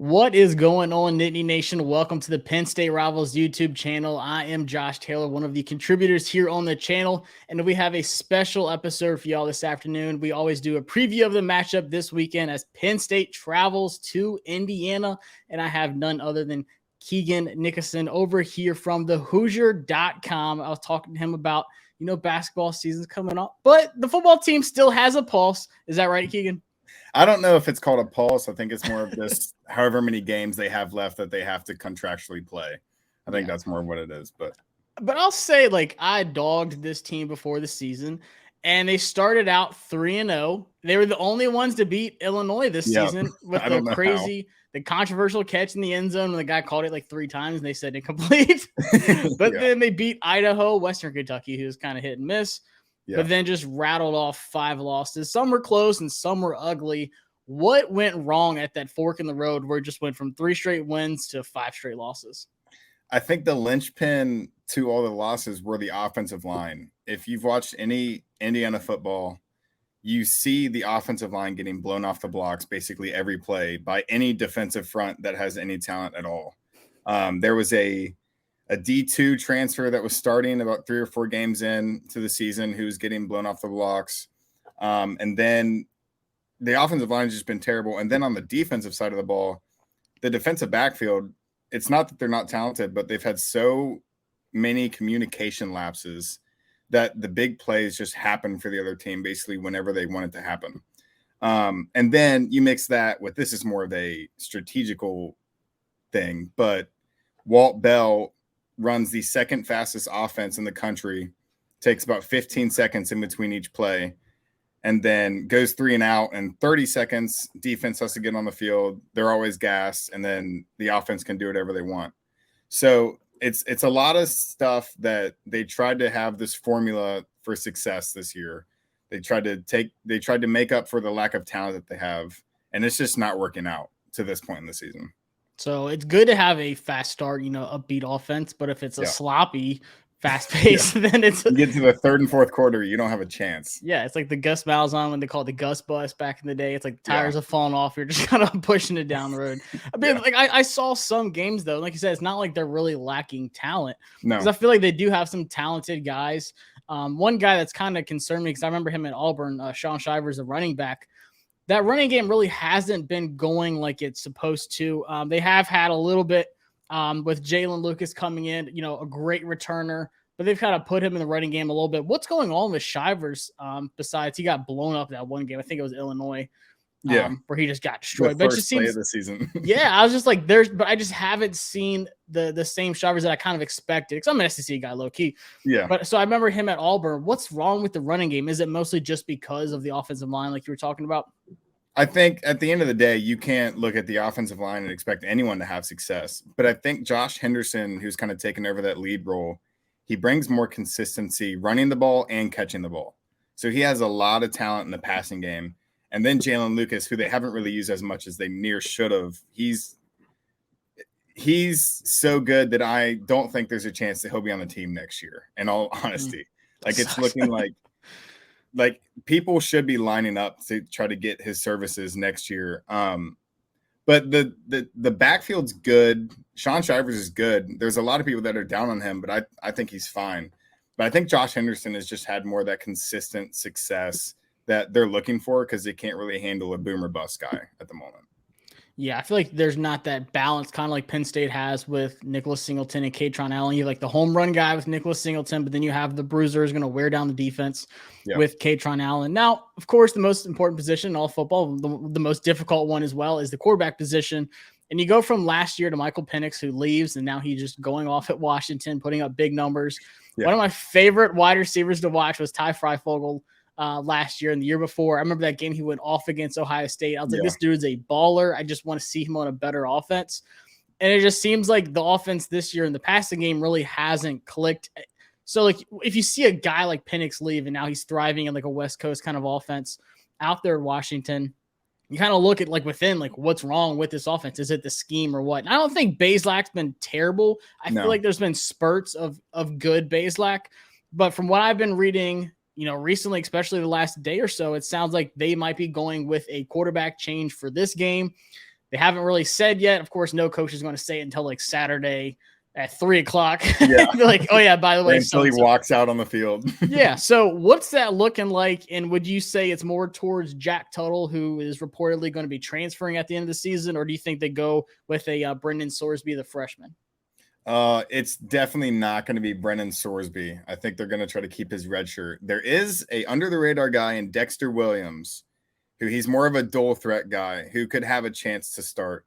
What is going on, Nittany Nation? Welcome to the Penn State Rivals YouTube channel. I am Josh Taylor, one of the contributors here on the channel, and we have a special episode for y'all this afternoon. We always do a preview of the matchup this weekend as Penn State travels to Indiana, and I have none other than Keegan Nickoson over here from the Hoosier.com. I was talking to him about, basketball season's coming up, but the football team still has a pulse. Is that right, Keegan? I don't know if it's called a pulse. I think it's more of just however many games they have left that they have to contractually play. I think that's more what it is. But I'll say, I dogged this team before the season, and they started out 3-0. They were the only ones to beat Illinois this season with the controversial catch in the end zone when the guy called it 3 times and they said incomplete. But then they beat Idaho, Western Kentucky, who's kind of hit and miss. But then just rattled off 5 losses. Some were close and some were ugly. What went wrong at that fork in the road where it just went from 3 straight wins to 5 straight losses? I think the linchpin to all the losses were the offensive line. If you've watched any Indiana football, you see the offensive line getting blown off the blocks basically every play by any defensive front that has any talent at all. There was a D2 transfer that was starting about 3 or 4 games into the season who's getting blown off the blocks. And then the offensive line has just been terrible. And then on the defensive side of the ball, the defensive backfield, it's not that they're not talented, but they've had so many communication lapses that the big plays just happen for the other team basically whenever they want it to happen. And then you mix that with, this is more of a strategical thing, but Walt Bell runs the second fastest offense in the country, takes about 15 seconds in between each play, and then goes 3 and out, and 30 seconds defense has to get on the field. They're always gassed, and then the offense can do whatever they want. So it's a lot of stuff that they tried to have this formula for success this year. They tried to make up for the lack of talent that they have, and it's just not working out to this point in the season. So it's good to have a fast start, upbeat offense. But if it's a sloppy, fast pace, then it's you get to the 3rd and 4th quarter, you don't have a chance. Yeah, it's like the Gus Malzahn when they called the Gus bus back in the day. It's like the tires have fallen off. You're just kind of pushing it down the road. I mean, I saw some games though. Like you said, it's not like they're really lacking talent. No, because I feel like they do have some talented guys. One guy that's kind of concerned me because I remember him at Auburn, Sean Shivers, a running back. That running game really hasn't been going like it's supposed to. They have had a little bit with Jalen Lucas coming in, a great returner, but they've kind of put him in the running game a little bit. What's going on with Shivers? Besides, he got blown up that one game. I think it was Illinois, where he just got destroyed. But it just seems of the season. I was just like, but I just haven't seen the same Shivers that I kind of expected. Because I'm an SEC guy, low key. Yeah. But so I remember him at Auburn. What's wrong with the running game? Is it mostly just because of the offensive line, like you were talking about? I think at the end of the day, you can't look at the offensive line and expect anyone to have success. But I think Josh Henderson, who's kind of taken over that lead role, he brings more consistency running the ball and catching the ball. So he has a lot of talent in the passing game. And then Jalen Lucas, who they haven't really used as much as they near should have, he's so good that I don't think there's a chance that he'll be on the team next year, in all honesty. It's looking like people should be lining up to try to get his services next year. But the backfield's good. Sean Shivers is good. There's a lot of people that are down on him, but I think he's fine. But I think Josh Henderson has just had more of that consistent success that they're looking for because they can't really handle a boom or bust guy at the moment. Yeah, I feel like there's not that balance, kind of like Penn State has with Nicholas Singleton and Katron Allen. You have like the home run guy with Nicholas Singleton, but then you have the bruiser who's going to wear down the defense with Katron Allen. Now, of course, the most important position in all football, the most difficult one as well, is the quarterback position. And you go from last year to Michael Penix, who leaves, and now he's just going off at Washington, putting up big numbers. One of my favorite wide receivers to watch was Ty Freifogel. Last year and the year before. I remember that game he went off against Ohio State. I was like, this dude's a baller. I just want to see him on a better offense. And it just seems like the offense this year in the passing game really hasn't clicked. So like if you see a guy like Penix leave and now he's thriving in like a West Coast kind of offense out there in Washington, you kind of look at within what's wrong with this offense. Is it the scheme or what? And I don't think Bazelak's been terrible. I feel like there's been spurts of good Bazelak, but from what I've been reading, recently, especially the last day or so, it sounds like they might be going with a quarterback change for this game. They haven't really said yet. Of course, no coach is going to say it until like Saturday at 3:00. Yeah. Be like, oh yeah, by the way, until he walks out on the field. Yeah. So what's that looking like? And would you say it's more towards Jack Tuttle, who is reportedly going to be transferring at the end of the season, or do you think they go with a Brendan Sorsby, the freshman? It's definitely not going to be Brennan Sorsby. I think they're going to try to keep his red shirt. There is a under the radar guy in Dexter Williams, who he's more of a dual threat guy who could have a chance to start.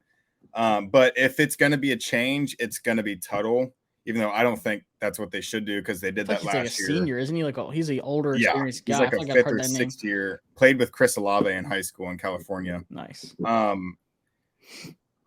But if it's going to be a change, it's going to be Tuttle, even though I don't think that's what they should do because they did that last year. He's like a senior, isn't he? Like, he's an older, experienced guy. He's like a fifth or sixth year. Played with Chris Olave in high school in California. Nice.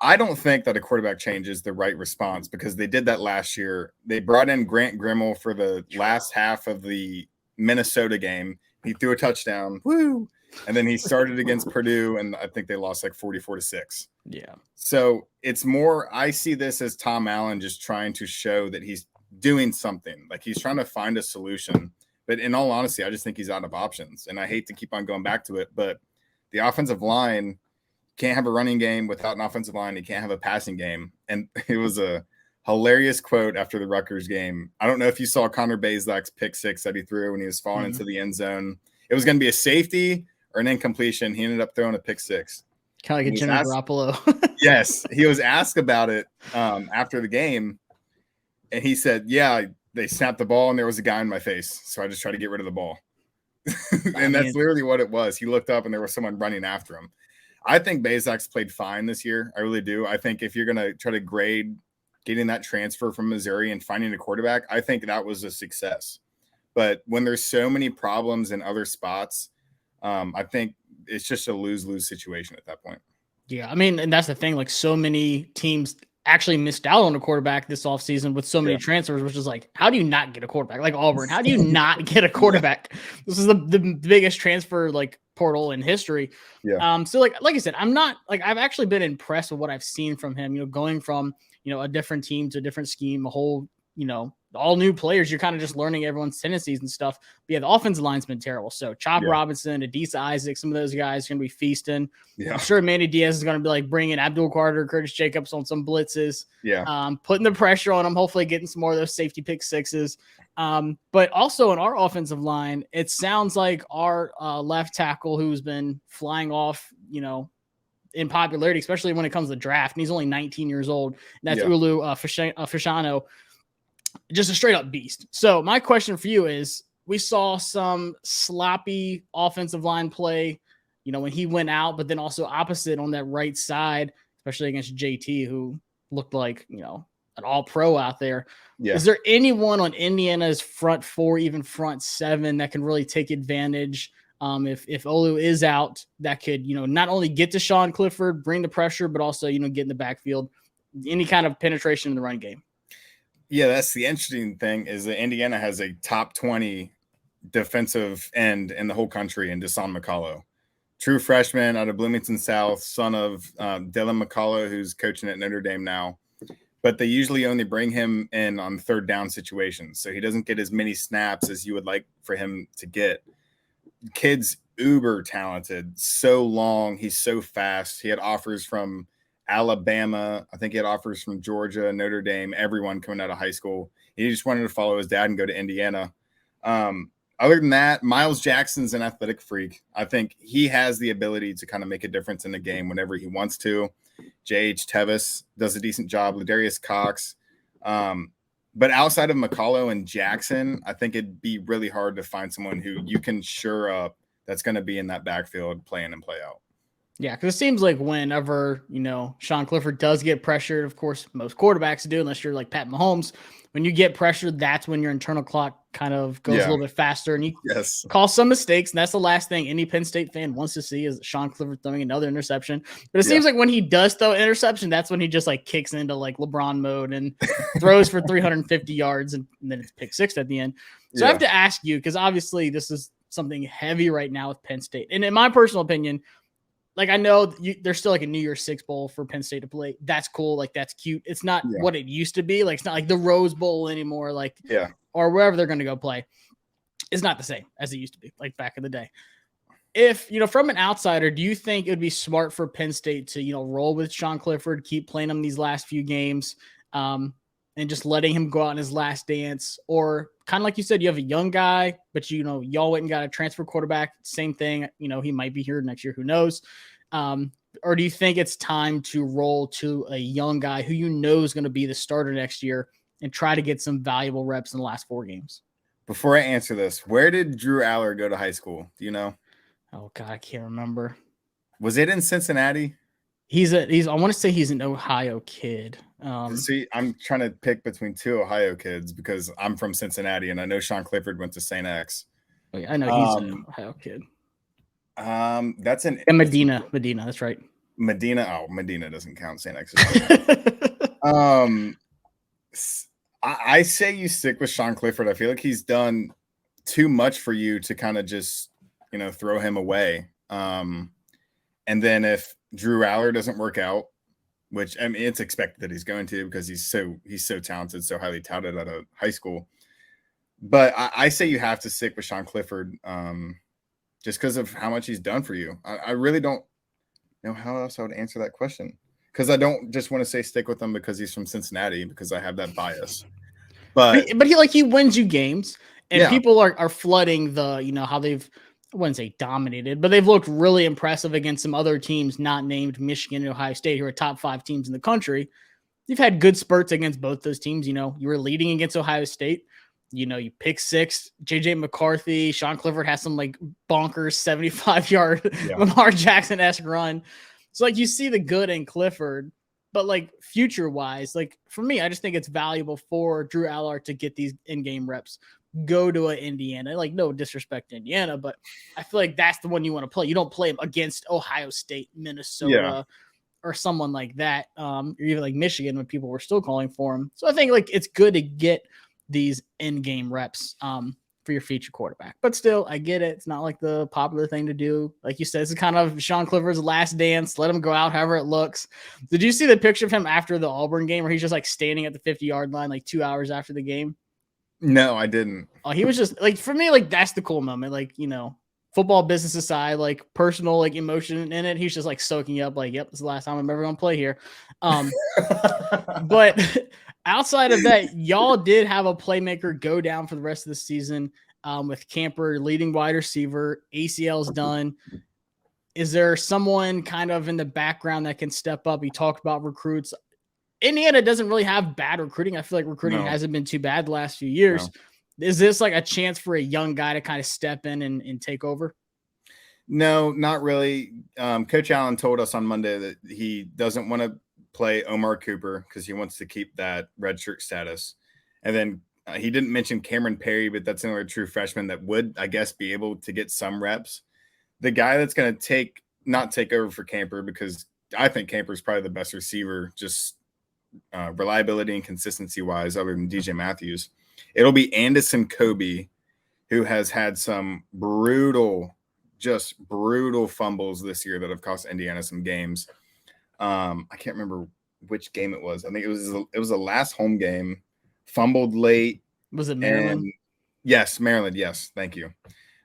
I don't think that a quarterback change is the right response because they did that last year. They brought in Grant Grimmel for the last half of the Minnesota game. He threw a touchdown. Woo! And then he started against Purdue, and I think they lost like 44-6. Yeah. So it's more, I see this as Tom Allen just trying to show that he's doing something. Like he's trying to find a solution. But in all honesty, I just think he's out of options. And I hate to keep on going back to it, but the offensive line can't have a running game without an offensive line. You can't have a passing game. And it was a hilarious quote after the Rutgers game. I don't know if you saw Connor Bazelak's pick six that he threw when he was falling into the end zone. It was going to be a safety or an incompletion. He ended up throwing a pick six. Kind of like a Jimmy Garoppolo. Yes. He was asked about it after the game. And he said, yeah, they snapped the ball and there was a guy in my face. So I just tried to get rid of the ball. And that's literally what it was. He looked up and there was someone running after him. I think Bazelak's played fine this year. I really do. I think if you're going to try to grade getting that transfer from Missouri and finding a quarterback, I think that was a success. But when there's so many problems in other spots, I think it's just a lose-lose situation at that point. Yeah, I mean, and that's the thing. Like, so many teams actually missed out on a quarterback this offseason with so many transfers, which is like, how do you not get a quarterback? Like Auburn, how do you not get a quarterback? This is the biggest transfer like portal in history. Yeah. So like I said, I've actually been impressed with what I've seen from him. You know, going from a different team to a different scheme, a whole all new players. You're kind of just learning everyone's tendencies and stuff. But yeah, the offensive line's been terrible. So Chop Robinson, Adisa Isaac, some of those guys are going to be feasting. Yeah. I'm sure Manny Diaz is going to be like bringing Abdul Carter, Curtis Jacobs on some blitzes. Yeah. Putting the pressure on them, hopefully getting some more of those safety pick sixes. But also in our offensive line, it sounds like our left tackle who's been flying off, in popularity, especially when it comes to draft. And he's only 19 years old. And that's Ulu Fashano. Just a straight up beast. So my question for you is, we saw some sloppy offensive line play, when he went out, but then also opposite on that right side, especially against JT, who looked like, an all pro out there. Yeah. Is there anyone on Indiana's front four, even front seven, that can really take advantage if Olu is out, that could, not only get to Sean Clifford, bring the pressure, but also, get in the backfield, any kind of penetration in the run game? Yeah, that's the interesting thing is that Indiana has a top 20 defensive end in the whole country in Dasan McCullough. True freshman out of Bloomington South, son of Dylan McCullough, who's coaching at Notre Dame now. But they usually only bring him in on third down situations, so he doesn't get as many snaps as you would like for him to get. Kid's uber talented, so long, he's so fast. He had offers from Alabama. I think he had offers from Georgia, Notre Dame, everyone coming out of high school. He just wanted to follow his dad and go to Indiana. Other than that, Miles Jackson's an athletic freak. I think he has the ability to kind of make a difference in the game whenever he wants to. J.H. Tevis does a decent job. Ladarius Cox. But outside of McCullough and Jackson, I think it'd be really hard to find someone who you can sure up that's going to be in that backfield play in and play out. Yeah, because it seems like whenever, Sean Clifford does get pressured, of course, most quarterbacks do, unless you're like Pat Mahomes. When you get pressured, that's when your internal clock kind of goes a little bit faster and you call some mistakes. And that's the last thing any Penn State fan wants to see is Sean Clifford throwing another interception. But it seems like when he does throw an interception, that's when he just like kicks into like LeBron mode and throws for 350 yards and then it's pick six at the end. So I have to ask you, because obviously this is something heavy right now with Penn State. And in my personal opinion, like, I know there's still like a New Year's Six Bowl for Penn State to play. That's cool. Like, that's cute. It's not what it used to be. Like, it's not like the Rose Bowl anymore. Like, or wherever they're going to go play. It's not the same as it used to be, like back in the day. if, from an outsider, do you think it would be smart for Penn State to, roll with Sean Clifford, keep playing him these last few games, and just letting him go out in his last dance? Or kind of like you said, you have a young guy, but, y'all went and got a transfer quarterback. Same thing. He might be here next year. Who knows? Or do you think it's time to roll to a young guy who is going to be the starter next year and try to get some valuable reps in the last 4 games? Before I answer this, where did Drew Aller go to high school? Do you know? Oh God, I can't remember. Was it in Cincinnati? I want to say he's an Ohio kid. See, I'm trying to pick between 2 Ohio kids because I'm from Cincinnati and I know Sean Clifford went to St. X. I know he's an Ohio kid. That's an Medina. That's right. Medina. Oh, Medina doesn't count. St. X. I say you stick with Sean Clifford. I feel like he's done too much for you to kind of just, throw him away. And then if Drew Aller doesn't work out, which I mean, it's expected that he's going to because he's so talented, so highly touted out of high school. But I say you have to stick with Sean Clifford just because of how much he's done for you. I really don't know how else I would answer that question because I don't just want to say stick with him because he's from Cincinnati because I have that bias. But he wins you games, and people are flooding the how they've, I wouldn't say dominated, but they've looked really impressive against some other teams not named Michigan and Ohio State, who are top 5 teams in the country. You've had good spurts against both those teams. You were leading against Ohio State. You pick 6, JJ McCarthy, Sean Clifford has some like bonkers 75-yard Lamar Jackson-esque run. So you see the good in Clifford, but future wise, for me, I just think it's valuable for Drew Aller to get these in-game reps. Go to an Indiana, no disrespect to Indiana, but I feel like that's the one you want to play. You don't play him against Ohio State, Minnesota, or someone like that, or even Michigan when people were still calling for him. So I think it's good to get these in-game reps for your feature quarterback. But still, I get it. It's not the popular thing to do. Like you said, it's kind of Sean Clifford's last dance. Let him go out however it looks. Did you see the picture of him after the Auburn game where he's just standing at the 50-yard line 2 hours after the game? No, I didn't. Oh, he was just for me, that's the cool moment. Football business aside, personal, emotion in it. He's just soaking up, yep, this is the last time I'm ever going to play here. But outside of that, y'all did have a playmaker go down for the rest of the season with Camper leading wide receiver. ACL's done. Is there someone kind of in the background that can step up? You talked about recruits. Indiana doesn't really have bad recruiting. I feel like recruiting hasn't been too bad the last few years. No. Is this a chance for a young guy to kind of step in and take over? No, not really. Coach Allen told us on Monday that he doesn't want to play Omar Cooper because he wants to keep that redshirt status. And then he didn't mention Cameron Perry, but that's another true freshman that would, I guess, be able to get some reps. The guy that's going to not take over for Camper, because I think Camper is probably the best receiver, just reliability and consistency wise, other than DJ Matthews. It'll be Anderson Kobe, who has had some brutal fumbles this year that have cost Indiana some games. I can't remember which game it was. I think it was the last home game. Fumbled late. Was it Maryland? Yes, Maryland. Yes, thank you.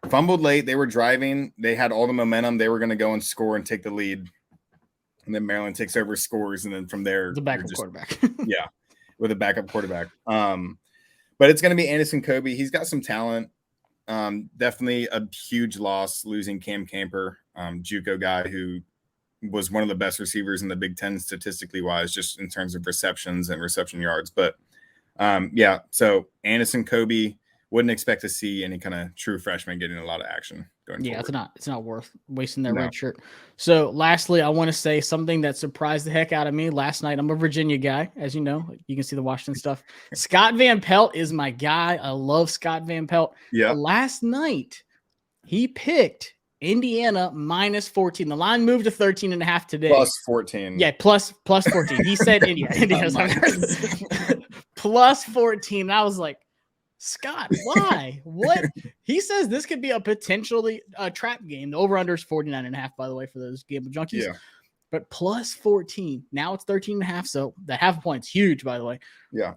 Fumbled late. They were driving. They had all the momentum. They were going to go and score and take the lead. And then Maryland takes over, scores, and then from there, the backup quarterback. Yeah, with a backup quarterback. But it's going to be Anderson Kobe. He's got some talent. Definitely a huge loss losing Cam Camper, JUCO guy who was one of the best receivers in the Big Ten statistically wise, just in terms of receptions and reception yards. But so Anderson Kobe, wouldn't expect to see any kind of true freshman getting a lot of action going forward. It's not worth wasting their red shirt. So lastly, I want to say something that surprised the heck out of me last night. I'm a Virginia guy, as you know. You can see the Washington stuff. Scott Van Pelt is my guy. I love Scott Van Pelt. Yeah. Last night, he picked Indiana minus 14. The line moved to 13.5 today. Plus 14. Yeah, plus 14. He said Indiana's plus 14. And I was like, Scott, why? What? He says this could be a potentially trap game. The over-under is 49.5, by the way, for those Gamble Junkies. Yeah. But plus 14. Now it's 13.5, so the half point's huge, by the way. Yeah.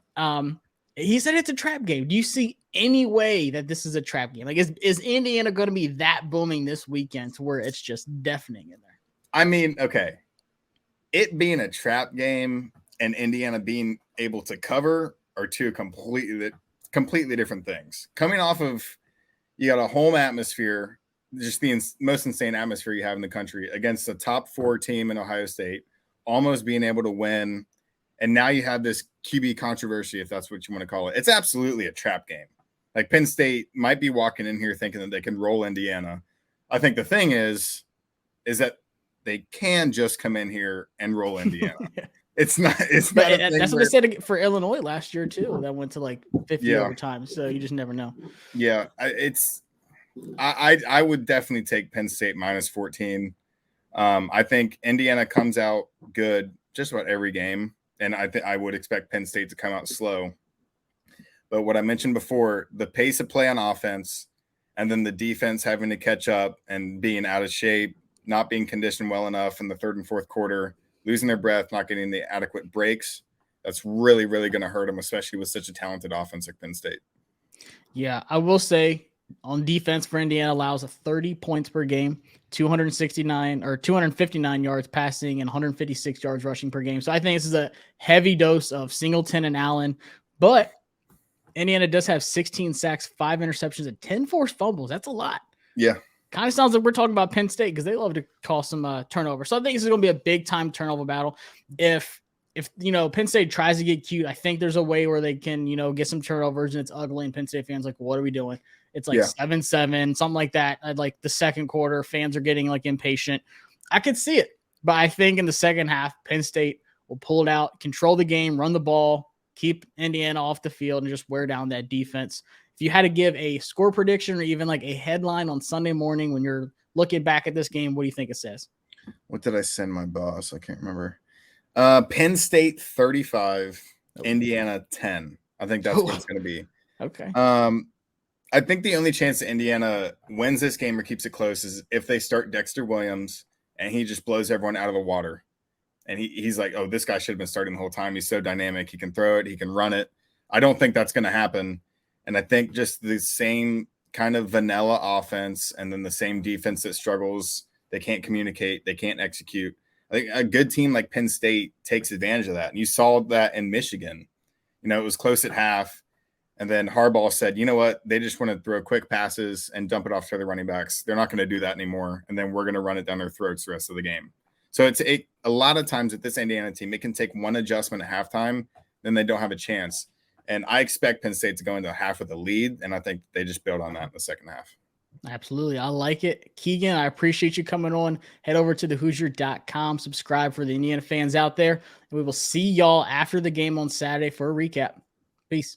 He said it's a trap game. Do you see any way that this is a trap game? Like, is Indiana going to be that booming this weekend to where it's just deafening in there? I mean, okay. It being a trap game and Indiana being able to cover are two completely different things. Coming off of, you got a home atmosphere, just the most insane atmosphere you have in the country against the top 4 team in Ohio State, almost being able to win. And now you have this QB controversy, if that's what you want to call it. It's absolutely a trap game. Like, Penn State might be walking in here thinking that they can roll Indiana. I think the thing is that they can just come in here and roll Indiana. It's not. That's what they said for Illinois last year too. That went to like 50 overtime. So you just never know. Yeah, I would definitely take Penn State minus 14. I think Indiana comes out good just about every game, and I would expect Penn State to come out slow. But what I mentioned before, the pace of play on offense, and then the defense having to catch up and being out of shape, not being conditioned well enough in the third and fourth quarter, losing their breath, not getting the adequate breaks, that's really, really going to hurt them, especially with such a talented offense like Penn State. Yeah, I will say on defense for Indiana allows 30 points per game, 259 yards passing and 156 yards rushing per game. So I think this is a heavy dose of Singleton and Allen, but Indiana does have 16 sacks, 5 interceptions, and 10 forced fumbles. That's a lot. Yeah. Kind of sounds like we're talking about Penn State because they love to call some turnover. So I think this is going to be a big time turnover battle. If Penn State tries to get cute, I think there's a way where they can, get some turnovers and it's ugly and Penn State fans like, what are we doing? It's like 7-7, something like that. I'd like the second quarter, fans are getting like impatient. I could see it, but I think in the second half, Penn State will pull it out, control the game, run the ball, keep Indiana off the field, and just wear down that defense. If you had to give a score prediction or even like a headline on Sunday morning when you're looking back at this game, what do you think it says? What did I send my boss? I can't remember. Penn State 35, Indiana 10. I think that's what it's going to be. Okay. I think the only chance that Indiana wins this game or keeps it close is if they start Dexter Williams and he just blows everyone out of the water. And he's like, oh, this guy should have been starting the whole time. He's so dynamic. He can throw it. He can run it. I don't think that's going to happen. And I think just the same kind of vanilla offense and then the same defense that struggles. They can't communicate. They can't execute. I think a good team like Penn State takes advantage of that. And you saw that in Michigan. It was close at half. And then Harbaugh said, you know what? They just want to throw quick passes and dump it off to the running backs. They're not going to do that anymore. And then we're going to run it down their throats the rest of the game. So it's a lot of times with this Indiana team, it can take one adjustment at halftime, then they don't have a chance. And I expect Penn State to go into half with a lead, and I think they just build on that in the second half. Absolutely. I like it. Keegan, I appreciate you coming on. Head over to thehoosier.com. Subscribe for the Indiana fans out there. And we will see y'all after the game on Saturday for a recap. Peace.